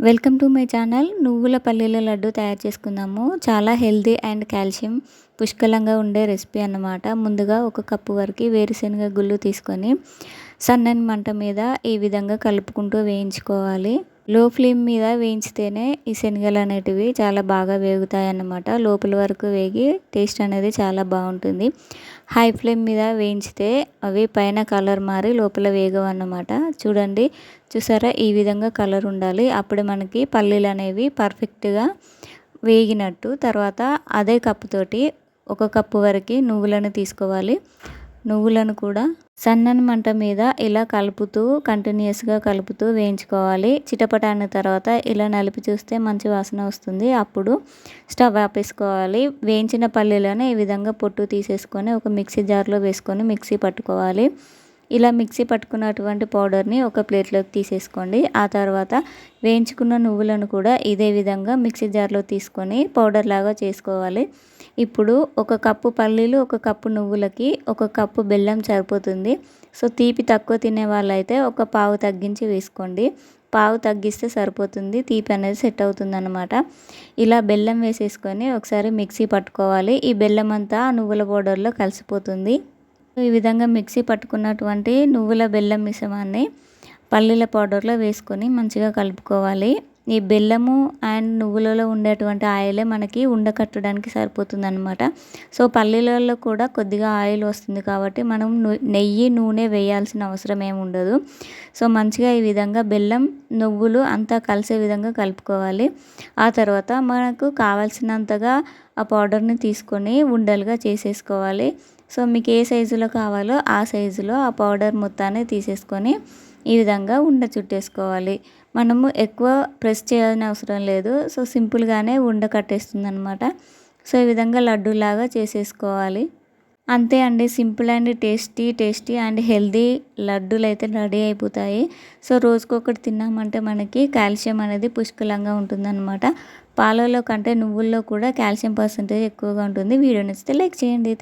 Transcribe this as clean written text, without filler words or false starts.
Welcome to my channel. నువ్వుల పల్లీల లడ్డు తయారు చేసుకుందాము. చాలా హెల్తీ అండ్ కాల్షియం పుష్కలంగా ఉండే రెసిపీ అన్నమాట. ముందుగా ఒక కప్పు వరకు వేరుశనగ గుళ్ళు తీసుకొని సన్నని మంట మీద ఈ విధంగా కలుపుకుంటూ వేయించుకోవాలి. లో ఫ్లేమ్ మీద వేయించితేనే ఈ శనగలు అనేటివి చాలా బాగా వేగుతాయి అన్నమాట. లోపల వరకు వేగి టేస్ట్ అనేది చాలా బాగుంటుంది. హై ఫ్లేమ్ మీద వేయించితే అవి పైన కలర్ మారి లోపల వేగవు అన్నమాట. చూడండి, చూసారా, ఈ విధంగా కలర్ ఉండాలి. అప్పుడు మనకి పల్లీలు అనేవి పర్ఫెక్ట్గా వేగినట్టు. తర్వాత అదే కప్పుతోటి ఒక కప్పు వరకు నువ్వులను తీసుకోవాలి. నువ్వులను కూడా సన్నని మంట మీద ఇలా కంటిన్యూస్గా కలుపుతూ వేయించుకోవాలి. చిటపట అన్న తర్వాత ఇలా నలిపి చూస్తే మంచి వాసన వస్తుంది. అప్పుడు స్టవ్ ఆపేసుకోవాలి. వేయించిన పల్లీలను ఈ విధంగా పొట్టు తీసేసుకొని ఒక మిక్సీ జార్లో వేసుకొని మిక్సీ పట్టుకోవాలి. ఇలా మిక్సీ పట్టుకున్నటువంటి పౌడర్ని ఒక ప్లేట్లోకి తీసేసుకోండి. ఆ తర్వాత వేయించుకున్న నువ్వులను కూడా ఇదే విధంగా మిక్సీ జార్లో తీసుకొని పౌడర్ లాగా చేసుకోవాలి. ఇప్పుడు ఒక కప్పు పల్లీలు, ఒక కప్పు నువ్వులకి ఒక కప్పు బెల్లం సరిపోతుంది. సో తీపి తక్కువ తినే వాళ్ళైతే ఒక పావు తగ్గించి వేసుకోండి. పావు తగ్గిస్తే సరిపోతుంది. తీపి అనేది సెట్ అవుతుంది అన్నమాట. ఇలా బెల్లం వేసేసుకొని ఒకసారి మిక్సీ పట్టుకోవాలి. ఈ బెల్లం అంతా నువ్వుల పౌడర్లో కలిసిపోతుంది. ఈ విధంగా మిక్సీ పట్టుకున్నటువంటి నువ్వుల బెల్లం మిశ్రమాన్ని పల్లీల పౌడర్లో వేసుకొని మంచిగా కలుపుకోవాలి. ఈ బెల్లము అండ్ నువ్వులలో ఉండేటువంటి ఆయిలే మనకి ఉండకట్టడానికి సరిపోతుంది అనమాట. సో పల్లీలలో కూడా కొద్దిగా ఆయిల్ వస్తుంది కాబట్టి మనం నెయ్యి, నూనె వేయాల్సిన అవసరం ఏమి ఉండదు. సో మంచిగా ఈ విధంగా బెల్లం, నువ్వులు అంతా కలిసే విధంగా కలుపుకోవాలి. ఆ తర్వాత మనకు కావాల్సినంతగా ఆ పౌడర్ని తీసుకొని ఉండలుగా చేసేసుకోవాలి. సో మీకు ఏ సైజులో కావాలో ఆ సైజులో ఆ పౌడర్ మొత్తాన్ని తీసేసుకొని ఈ విధంగా ఉండ చుట్టేసుకోవాలి. మనము ఎక్కువ ప్రెస్ చేయాల్సిన అవసరం లేదు. సో సింపుల్గానే ఉండ కట్టేస్తుంది అనమాట. సో ఈ విధంగా లడ్డూలాగా చేసేసుకోవాలి. అంతే అండి, simple and tasty and healthy లడ్డూలు అయితే రెడీ అయిపోతాయి. సో రోజుకొకటి తిన్నామంటే మనకి కాల్షియం అనేది పుష్కలంగా ఉంటుందన్నమాట. పాలలో కంటే నువ్వుల్లో కూడా కాల్షియం పర్సెంటేజ్ ఎక్కువగా ఉంటుంది. వీడియో నచ్చితే లైక్ చేయండి.